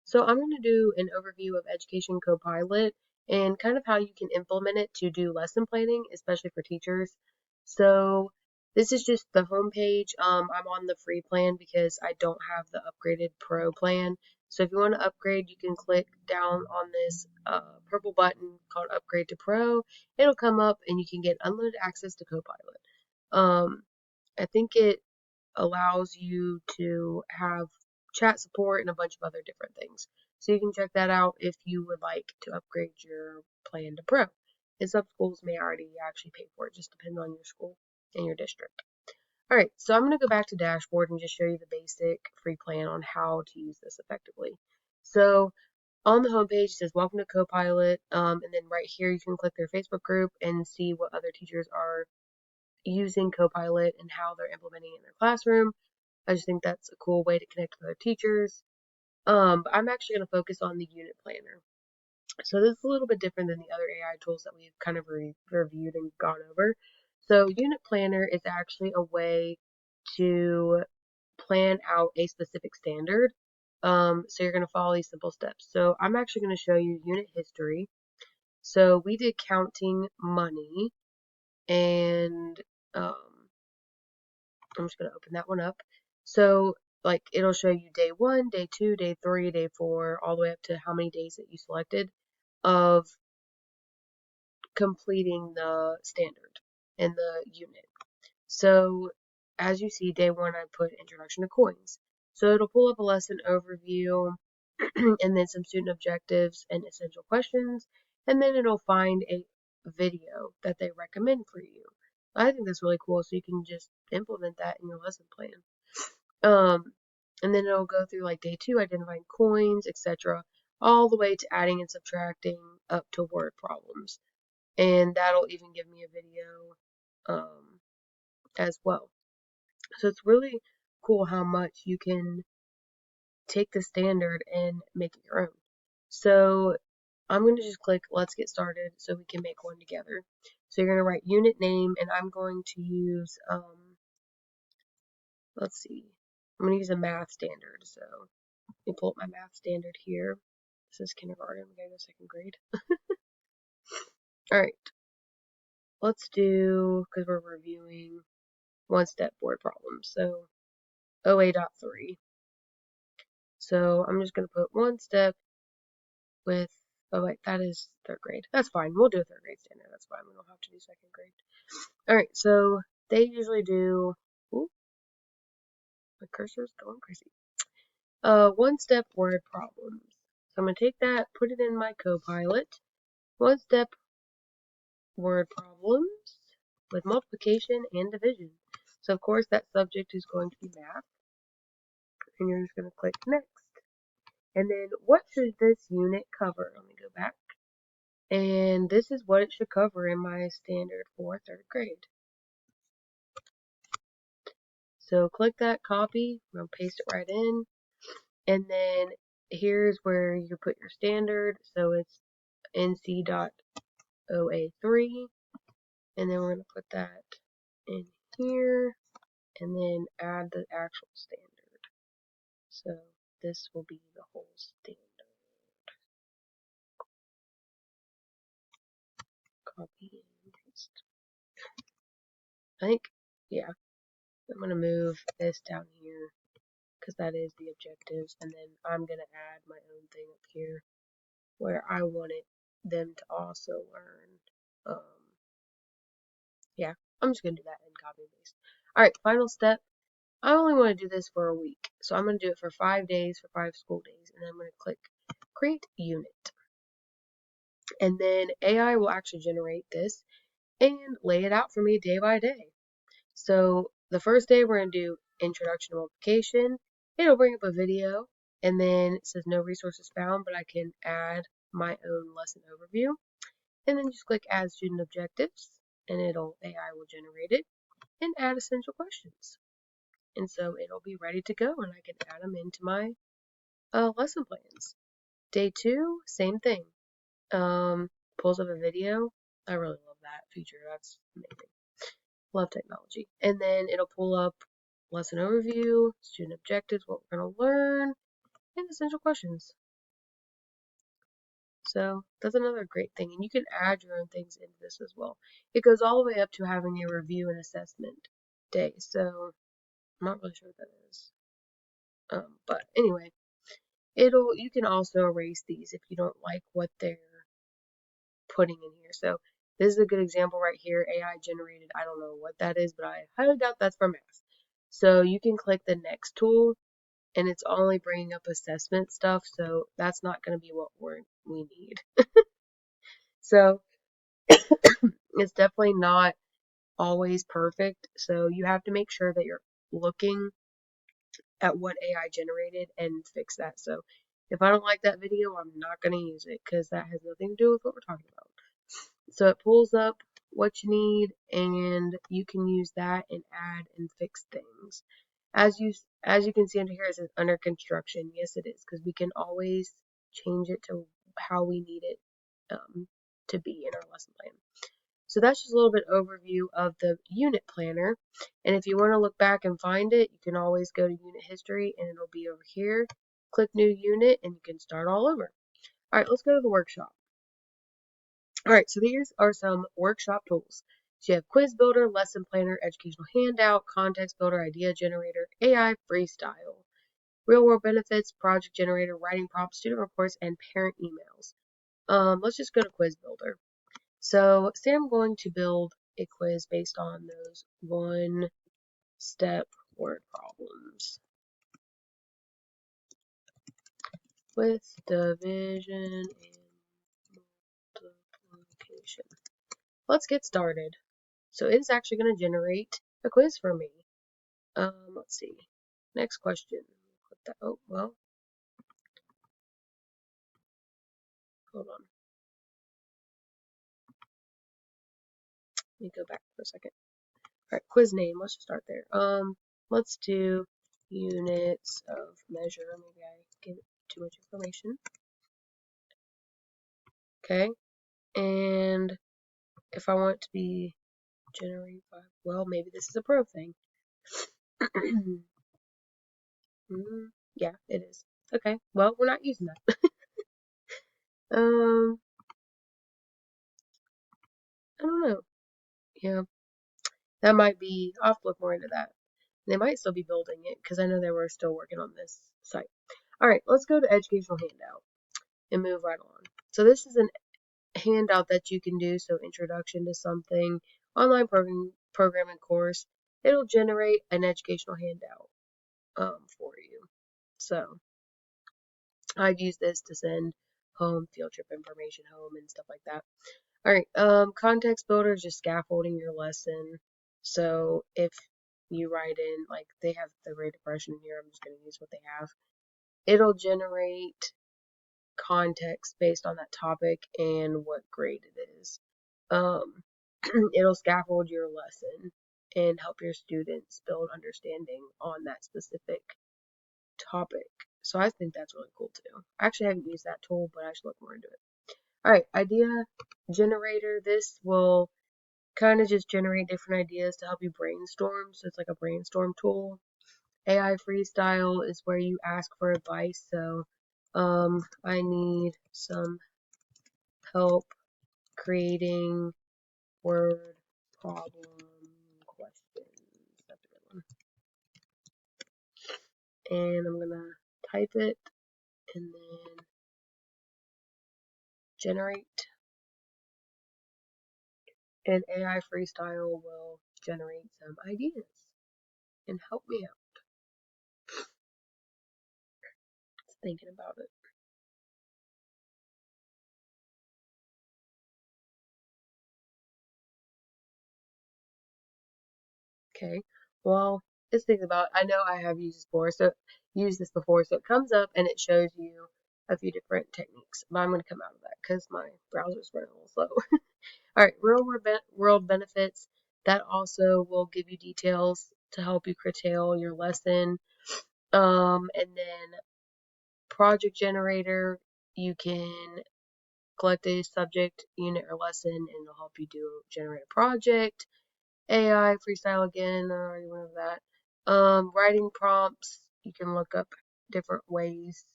So I'm going to do an overview of Education Copilot and kind of how you can implement it to do lesson planning, especially for teachers. So this is just the home page. I'm on the free plan because I don't have the upgraded pro plan. So if you want to upgrade, you can click down on this purple button called Upgrade to Pro. It'll come up and you can get unlimited access to Copilot. Um, I think it allows you to have chat support and a bunch of other different things. So you can check that out if you would like to upgrade your plan to Pro. And some schools may already actually pay for it, just depends on your school and your district. All right, so I'm going to go back to dashboard and just show you the basic free plan on how to use this effectively. So on the homepage, it says welcome to Copilot, and then right here you can click their Facebook group and see what other teachers are using Copilot and how they're implementing it in their classroom. I just think that's a cool way to connect with other teachers. But I'm actually going to focus on the unit planner. So this is a little bit different than the other AI tools that we've kind of reviewed and gone over. So unit planner is actually a way to plan out a specific standard. So you're going to follow these simple steps. So I'm actually going to show you unit history. So we did counting money, and I'm just going to open that one up. So like it'll show you day 1, day 2, day 3, day 4, all the way up to how many days that you selected of completing the standard in the unit. So as you see, day 1 I put introduction to coins. So it'll pull up a lesson overview and then some student objectives and essential questions, and then it'll find a video that they recommend for you. I think that's really cool, so you can just implement that in your lesson plan. And then it'll go through like day 2, identifying coins, etc., all the way to adding and subtracting up to word problems. And that'll even give me a video as well. So it's really cool how much you can take the standard and make it your own. So I'm going to just click let's get started so we can make one together. So you're going to write unit name, and I'm going to use, let's see, I'm going to use a math standard. So let me pull up my math standard here. This is kindergarten, we gotta go second grade. All right, let's do, because we're reviewing one-step board problems. So OA.3. So I'm just going to put one step with, oh wait, that is third grade. That's fine. We'll do a third grade standard. That's fine. We don't have to do second grade. All right, so they usually do, ooh, my cursor's going crazy. One-step word problems. So I'm going to take that, put it in my Copilot. One-step word problems with multiplication and division. So of course that subject is going to be math. And you're just going to click next. And then what should this unit cover? Let me go back. And this is what it should cover in my standard for third grade. So click that, copy, I'm going to paste it right in. And then here's where you put your standard. So it's nc.oa3. And then we're going to put that in here. And then add the actual standard. So this will be the whole standard. Copy and paste. I think, yeah, I'm going to move this down here because that is the objectives, and then I'm going to add my own thing up here where I wanted them to also learn. Yeah, I'm just going to do that and copy and paste. Alright, final step. I only want to do this for a week, so I'm going to do it for 5 days, for 5 school days, and then I'm going to click create unit. And then AI will actually generate this and lay it out for me day by day. So the first day we're going to do introduction to multiplication. It'll bring up a video, and then it says no resources found, but I can add my own lesson overview. And then just click add student objectives, and AI will generate it and add essential questions. And so it'll be ready to go, and I can add them into my lesson plans. Day 2, same thing. Pulls up a video. I really love that feature. That's amazing. Love technology. And then it'll pull up lesson overview, student objectives, what we're going to learn, and essential questions. So that's another great thing. And you can add your own things into this as well. It goes all the way up to having a review and assessment day. So I'm not really sure what that is. But anyway, you can also erase these if you don't like what they're putting in here. So this is a good example right here, AI generated. I don't know what that is, but I highly doubt that's for math. So you can click the next tool and it's only bringing up assessment stuff. So that's not going to be what we need. So it's definitely not always perfect. So you have to make sure that you're looking at what AI generated and fix that. So if I don't like that video, I'm not going to use it because that has nothing to do with what we're talking about. So it pulls up what you need and you can use that and add and fix things. As you can see under here, it says under construction. Yes, it is, because we can always change it to how we need it to be in our lesson plan. So that's just a little bit overview of the unit planner. And if you want to look back and find it, you can always go to unit history and it'll be over here. Click new unit and you can start all over. All right, let's go to the workshop. All right, so these are some workshop tools. So you have quiz builder, lesson planner, educational handout, context builder, idea generator, AI freestyle, real world benefits, project generator, writing prompts, student reports, and parent emails. Let's just go to quiz builder. So say I'm going to build a quiz based on those one-step word problems with division and multiplication. Let's get started. So it's actually going to generate a quiz for me. Let's see. Next question. Click that. Oh, well, hold on. Let me go back for a second. All right, quiz name. Let's just start there. Let's do units of measure. Maybe I give it too much information. Okay. And if I want to be generate 5, well, maybe this is a pro thing. Yeah, it is. Okay. Well, we're not using that. I don't know. Yeah, that might be. I'll have to look more into that. They might still be building it because I know they were still working on this site. All right, let's go to educational handout and move right on. So this is a handout that you can do. So introduction to something, online programming course. It'll generate an educational handout for you. So I've used this to send home field trip information home and stuff like that. All right, context builder is just scaffolding your lesson. So if you write in, like they have the Great Depression here, I'm just going to use what they have. It'll generate context based on that topic and what grade it is. It'll scaffold your lesson and help your students build understanding on that specific topic. So I think that's really cool too. I actually haven't used that tool, but I should look more into it. All right, idea generator. This will kind of just generate different ideas to help you brainstorm. So it's like a brainstorm tool. AI freestyle is where you ask for advice. So I need some help creating word problem questions. That's a good one. And I'm gonna type it and then generate. And AI freestyle will generate some ideas and help me out. Thinking about it. Okay. Well, just think about. I know I have used this before, so it comes up and it shows you a few different techniques. But I'm going to come out of that because my browser's running a little slow. All right, world benefits. That also will give you details to help you curtail your lesson. And then project generator, you can collect a subject, unit, or lesson, and it'll help you generate a project. AI freestyle again, I already went over that. Writing prompts, you can look up different ways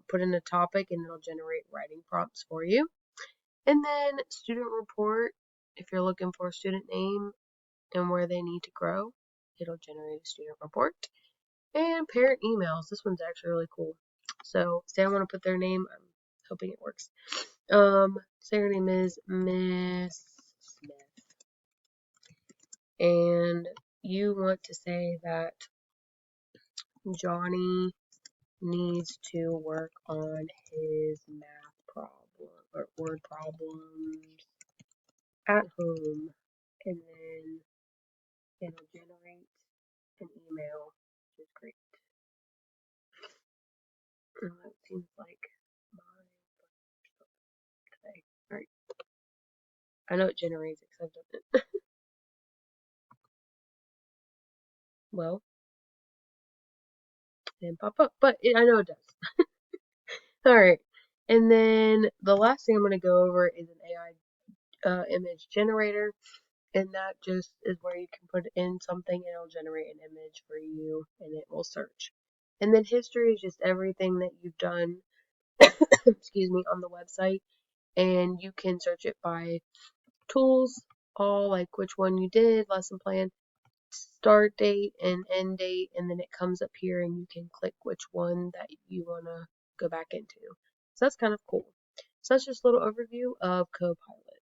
put in a topic and it'll generate writing prompts for you. And then student report, if you're looking for a student name and where they need to grow, it'll generate a student report. And parent emails, this one's actually really cool. So say I want to put their name, I'm hoping it works. Say her name is Miss Smith, and you want to say that Johnny needs to work on his math problem or word problems at home, and then it'll generate an email, which is great. That seems like my today. Alright. I know it generates it because I've done it. Well, it didn't pop up, but I know it does. Alright. And then the last thing I'm going to go over is an AI image generator. And that just is where you can put in something and it'll generate an image for you and it will search. And then history is just everything that you've done, excuse me, on the website. And you can search it by tools, all like which one you did, lesson plan, start date and end date, and then it comes up here and you can click which one that you want to go back into. So that's kind of cool. So that's just a little overview of Copilot.